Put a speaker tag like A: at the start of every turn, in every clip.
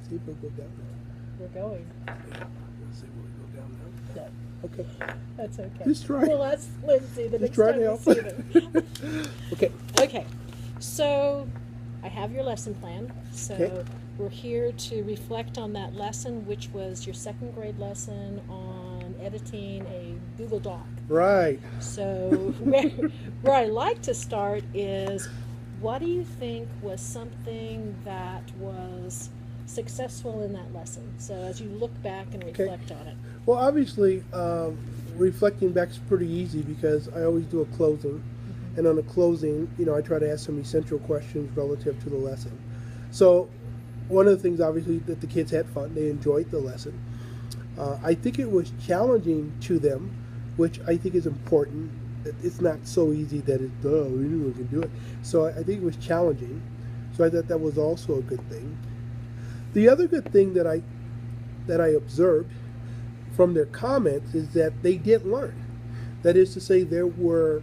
A: See if we'll go down
B: We're going.
A: now. Yeah. Let's see, will we go down now?
B: No,
A: Okay.
B: that's okay.
A: Just try.
B: We'll ask Lindsay the
A: Just
B: next
A: try
B: time
A: to
B: we
A: help.
B: see them.
A: Okay.
B: Okay, so I have your lesson plan. So
A: Okay.
B: we're here to reflect on that lesson, which was your second grade lesson on editing a Google Doc.
A: Right.
B: So where I like to start is, what do you think was something that was successful in that lesson? So as you look back and reflect on it.
A: Well, obviously, reflecting back is pretty easy because I always do a closing. And on a closing, I try to ask some essential questions relative to the lesson. So one of the things, obviously, that the kids had fun. They enjoyed the lesson. I think it was challenging to them, which I think is important. It's not so easy that it's, anyone can do it. So I think it was challenging. So I thought that was also a good thing. The other good thing that I observed from their comments is that they did learn. That is to say, there were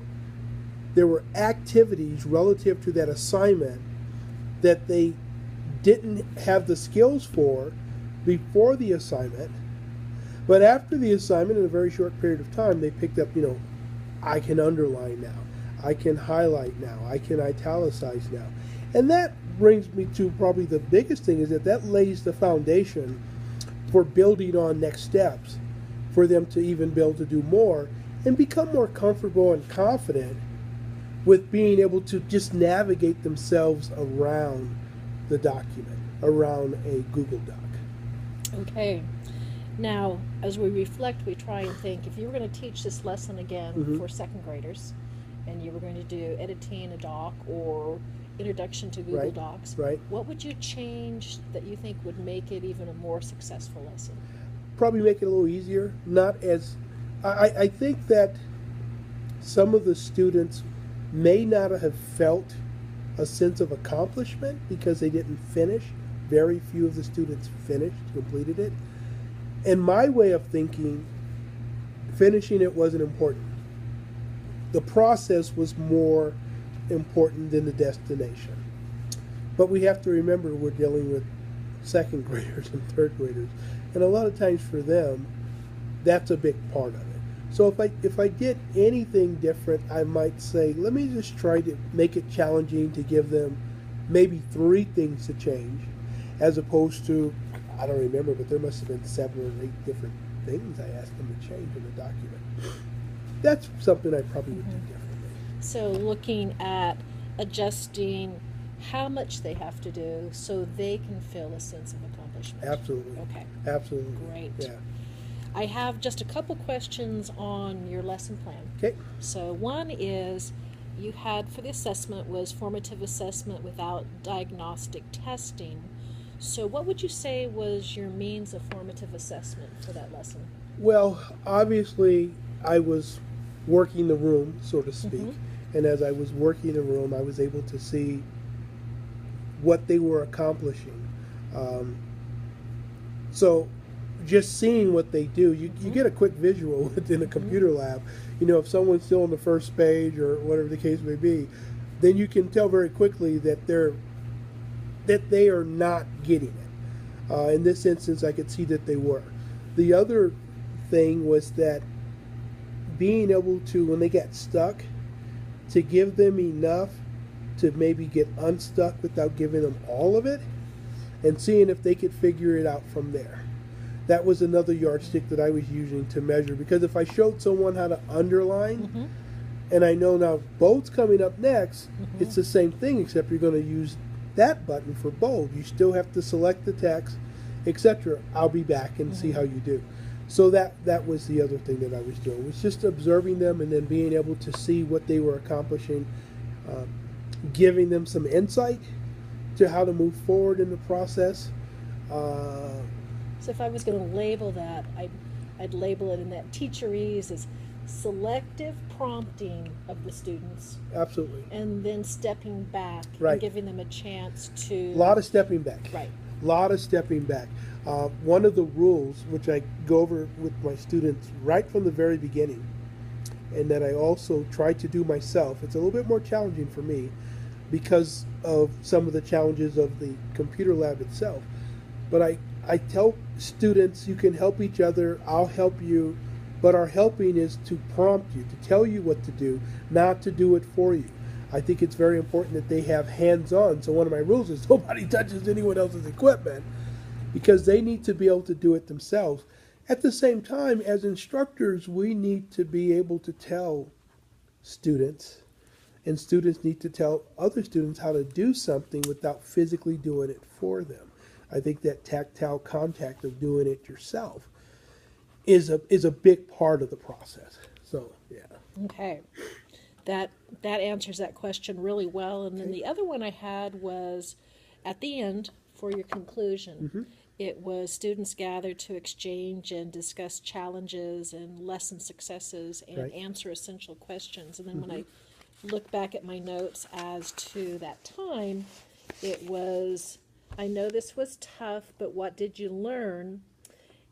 A: activities relative to that assignment that they didn't have the skills for before the assignment, but after the assignment, in a very short period of time, they picked up, I can underline now, I can highlight now, I can italicize now. And that brings me to probably the biggest thing, is that lays the foundation for building on next steps, for them to even be able to do more and become more comfortable and confident with being able to just navigate themselves around the document, around a Google Doc.
B: Okay. Now, as we reflect, we try and think, if you were going to teach this lesson again for second graders, and you were going to do editing a doc or introduction to Google Docs, what would you change that you think would make it even a more successful lesson?
A: Probably make it a little easier. Not as, I think that some of the students may not have felt a sense of accomplishment because they didn't finish. Very few of the students completed it. And my way of thinking, finishing it wasn't important. The process was more important than the destination. But we have to remember we're dealing with second graders and third graders. And a lot of times for them, that's a big part of it. So if I did anything different, I might say, let me just try to make it challenging to give them maybe 3 things to change, as opposed to, I don't remember, but there must have been 7 or 8 different things I asked them to change in the document. That's something I probably would do differently.
B: So looking at adjusting how much they have to do so they can feel a sense of accomplishment.
A: Absolutely.
B: Okay.
A: Absolutely.
B: Great.
A: Yeah.
B: I have just a couple questions on your lesson plan.
A: Okay.
B: So one is, you had for the assessment was formative assessment without diagnostic testing. So what would you say was your means of formative assessment for that lesson?
A: Well, obviously, I was working the room, so to speak. And as I was working the room, I was able to see what they were accomplishing. So just seeing what they do, you get a quick visual within a computer lab. If someone's still on the first page or whatever the case may be, then you can tell very quickly that they are not getting it. In this instance, I could see that they were. The other thing was that being able to, when they got stuck, to give them enough to maybe get unstuck without giving them all of it, and seeing if they could figure it out from there. That was another yardstick that I was using to measure, because if I showed someone how to underline, and I know now bold's coming up next, it's the same thing, except you're going to use that button for bold. You still have to select the text, etc. I'll be back and see how you do. So that was the other thing that I was doing, was just observing them and then being able to see what they were accomplishing, giving them some insight to how to move forward in the process.
B: So if I was going to label that, I'd label it in that teacherese as selective prompting of the students.
A: Absolutely.
B: And then stepping back and giving them a chance to...
A: A lot of stepping back.
B: Right.
A: A lot of stepping back. One of the rules, which I go over with my students right from the very beginning, and that I also try to do myself, it's a little bit more challenging for me because of some of the challenges of the computer lab itself. But I tell students, you can help each other, I'll help you, but our helping is to prompt you, to tell you what to do, not to do it for you. I think it's very important that they have hands-on. So one of my rules is nobody touches anyone else's equipment because they need to be able to do it themselves. At the same time, as instructors, we need to be able to tell students, and students need to tell other students how to do something without physically doing it for them. I think that tactile contact of doing it yourself is a big part of the process. So, yeah.
B: Okay. That answers that question really well. And then the other one I had was at the end for your conclusion. It was students gathered to exchange and discuss challenges and lesson successes and answer essential questions. And then when I look back at my notes as to that time, it was, I know this was tough, but what did you learn?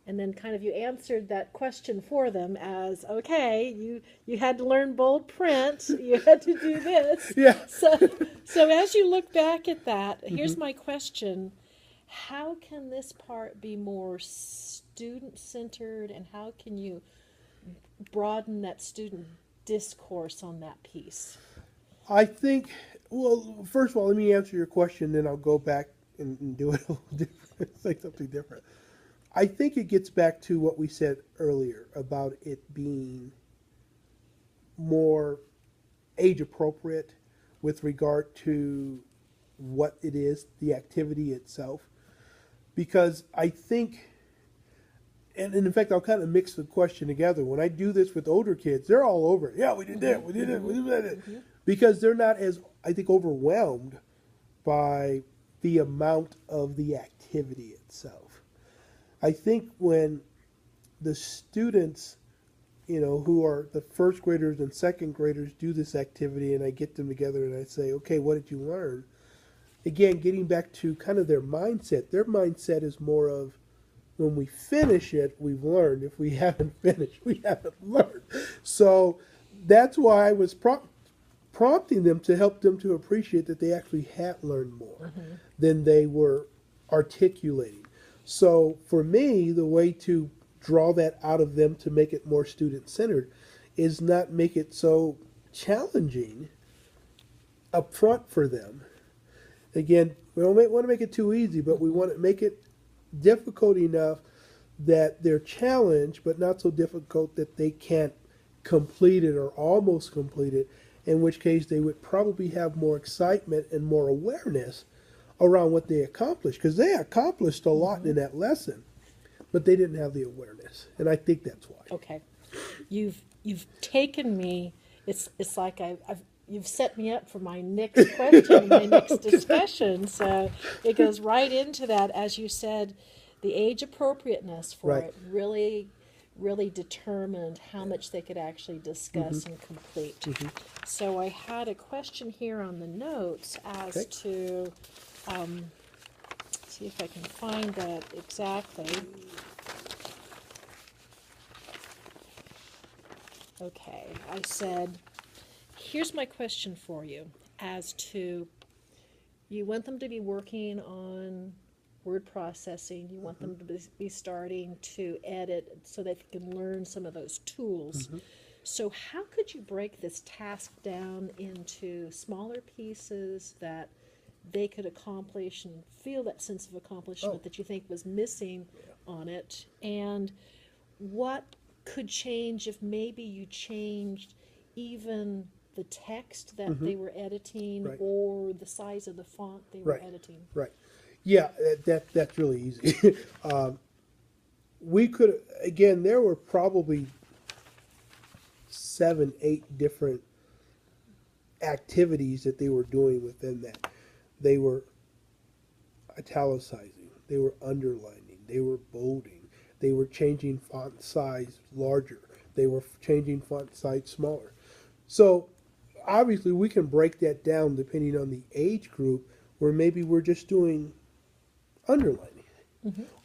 B: And then kind of you answered that question for them as, okay, you had to learn bold print, you had to do this.
A: Yeah.
B: So as you look back at that, here's my question. How can this part be more student-centered, and how can you broaden that student discourse on that piece?
A: I think, well, first of all, let me answer your question, then I'll go back and do it a little different, say something different. I think it gets back to what we said earlier about it being more age appropriate with regard to what it is, the activity itself. Because I think, and in fact, I'll kind of mix the question together. When I do this with older kids, they're all over it. Yeah, we did that, we did it, we did that. Because they're not as, I think, overwhelmed by the amount of the activity itself. I think when the students, who are the first graders and second graders do this activity, and I get them together and I say, okay, what did you learn? Again, getting back to kind of their mindset is more of, when we finish it, we've learned. If we haven't finished, we haven't learned. So that's why I was prompting them to help them to appreciate that they actually had learned more than they were articulating. So for me, the way to draw that out of them to make it more student-centered is not make it so challenging up front for them. Again, we don't want to make it too easy, but we want to make it difficult enough that they're challenged, but not so difficult that they can't complete it or almost complete it, in which case they would probably have more excitement and more awareness around what they accomplished, because they accomplished a lot in that lesson, but they didn't have the awareness, and I think that's why.
B: Okay, you've taken me. It's like you've set me up for my next question, my next discussion. So it goes right into that, as you said, the age appropriateness for it really determined how much they could actually discuss and complete. So I had a question here on the notes as to, see if I can find that exactly. Okay, I said, here's my question for you as to, you want them to be working on word processing, you want them to be starting to edit so that they can learn some of those tools. So how could you break this task down into smaller pieces that they could accomplish and feel that sense of accomplishment that you think was missing on it? And what could change if maybe you changed even the text that they were editing or the size of the font they were editing?
A: Yeah, that's really easy. We could, again, there were probably 7, 8 different activities that they were doing within that. They were italicizing, they were underlining, they were bolding, they were changing font size larger, they were changing font size smaller. So obviously we can break that down depending on the age group, where maybe we're just doing underlining,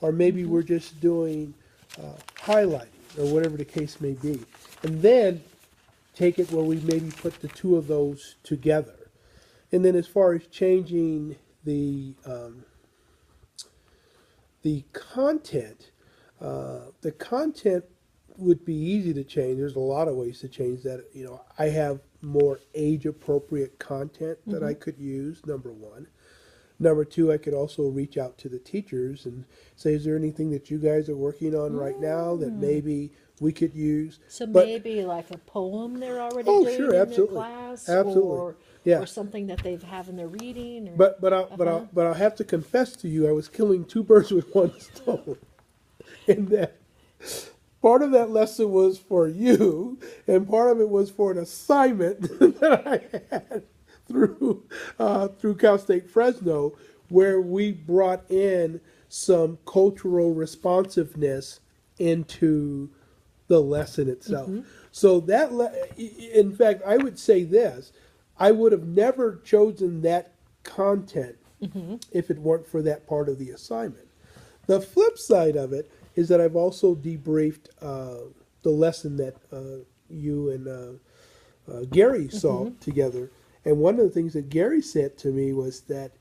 A: or maybe we're just doing highlighting, or whatever the case may be. And then take it where we maybe put the two of those together. And then as far as changing the the content, the content would be easy to change. There's a lot of ways to change that. I have more age appropriate content that I could use, number one. Number two, I could also reach out to the teachers and say, is there anything that you guys are working on right now that maybe we could use?
B: So
A: But
B: maybe like a poem they're already
A: Oh,
B: doing
A: sure,
B: in
A: absolutely.
B: their class,
A: Absolutely. Yeah.
B: or something that they have in their reading. Or,
A: But I'll have to confess to you, I was killing two birds with one stone. In that part of that lesson was for you, and part of it was for an assignment that I had through Cal State Fresno, where we brought in some cultural responsiveness into the lesson itself. So in fact, I would say this: I would have never chosen that content if it weren't for that part of the assignment. The flip side of it is that I've also debriefed the lesson that you and Gary saw together. And one of the things that Gary said to me was that,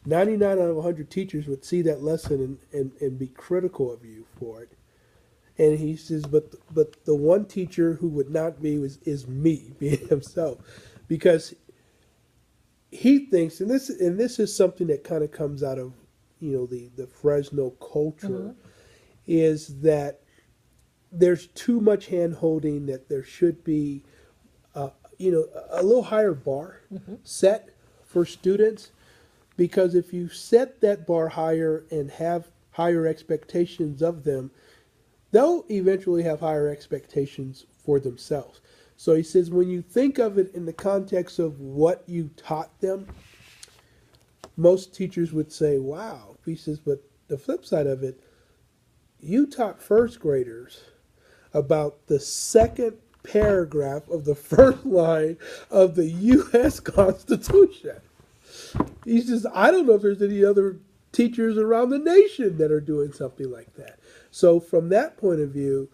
A: 99 out of 100 teachers would see that lesson and be critical of you for it. And he says, but the one teacher who would not be is me, being himself, because he thinks, and this is something that kind of comes out of the Fresno culture, is that there's too much hand holding, that there should be a little higher bar set for students, because if you set that bar higher and have higher expectations of them, they'll eventually have higher expectations for themselves. So he says, when you think of it in the context of what you taught them, most teachers would say, wow. He says, but the flip side of it, you taught first graders about the second paragraph of the first line of the U.S. Constitution. He says, I don't know if there's any other teachers around the nation that are doing something like that. So from that point of view,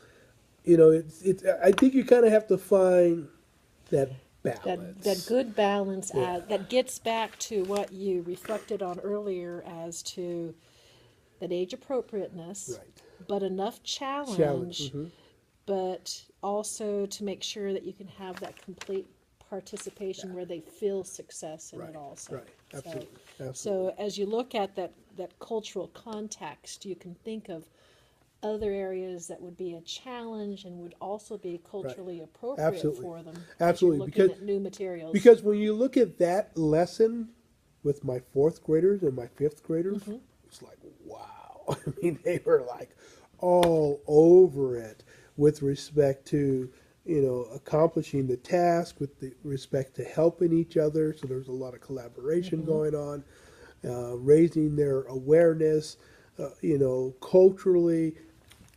A: I think you kind of have to find that balance.
B: that good balance
A: Yeah.
B: that gets back to what you reflected on earlier as to that age appropriateness,
A: Right.
B: but enough challenge.
A: Mhm.
B: But also to make sure that you can have that complete participation where they feel success in it also.
A: Right. Absolutely.
B: So
A: Absolutely.
B: as you look at that cultural context, you can think of other areas that would be a challenge and would also be culturally appropriate
A: Absolutely.
B: for them.
A: Absolutely,
B: As you're looking
A: because-
B: at new materials.
A: Because when you look at that lesson with my fourth graders and my fifth graders, it's like, wow. I mean, they were like all over it with respect to, accomplishing the task, with the respect to helping each other. So there's a lot of collaboration going on, raising their awareness, culturally.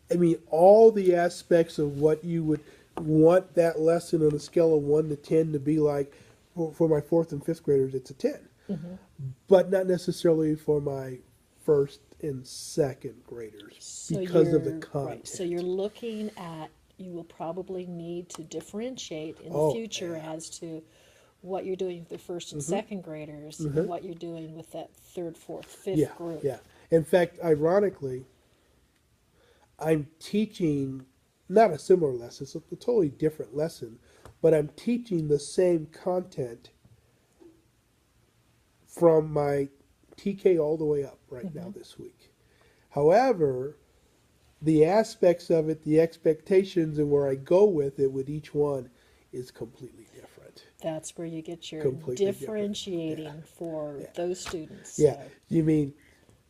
A: I mean, all the aspects of what you would want that lesson on a scale of 1 to 10 to be like. For my fourth and fifth graders, it's a 10. But not necessarily for my first and second graders, because of the content.
B: Right, so you're looking at, you will probably need to differentiate in the
A: Oh,
B: future
A: yeah.
B: as to what you're doing with the first and second graders and what you're doing with that third, fourth, fifth group.
A: Yeah. In fact, ironically, I'm teaching not a similar lesson, it's a totally different lesson, but I'm teaching the same content from my TK all the way up right now this week. However, the aspects of it, the expectations, and where I go with it with each one is completely different.
B: That's where you get your
A: Completely different.
B: differentiating for those students.
A: Yeah,
B: So,
A: you mean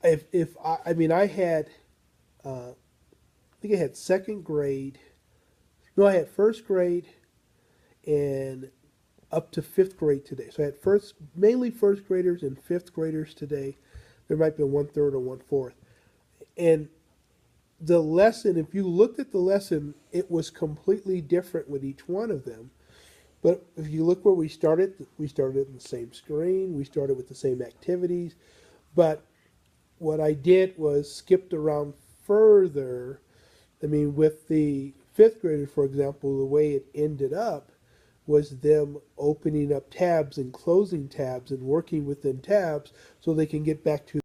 A: if I had, I think I had second grade. No, I had first grade and up to fifth grade today. So I had mainly first graders and fifth graders today. There might be 1/3 or 1/4. And the lesson, if you looked at the lesson, it was completely different with each one of them. But if you look where we started in the same screen. We started with the same activities. But what I did was skipped around further. I mean, with the fifth graders, for example, the way it ended up was them opening up tabs and closing tabs and working within tabs so they can get back to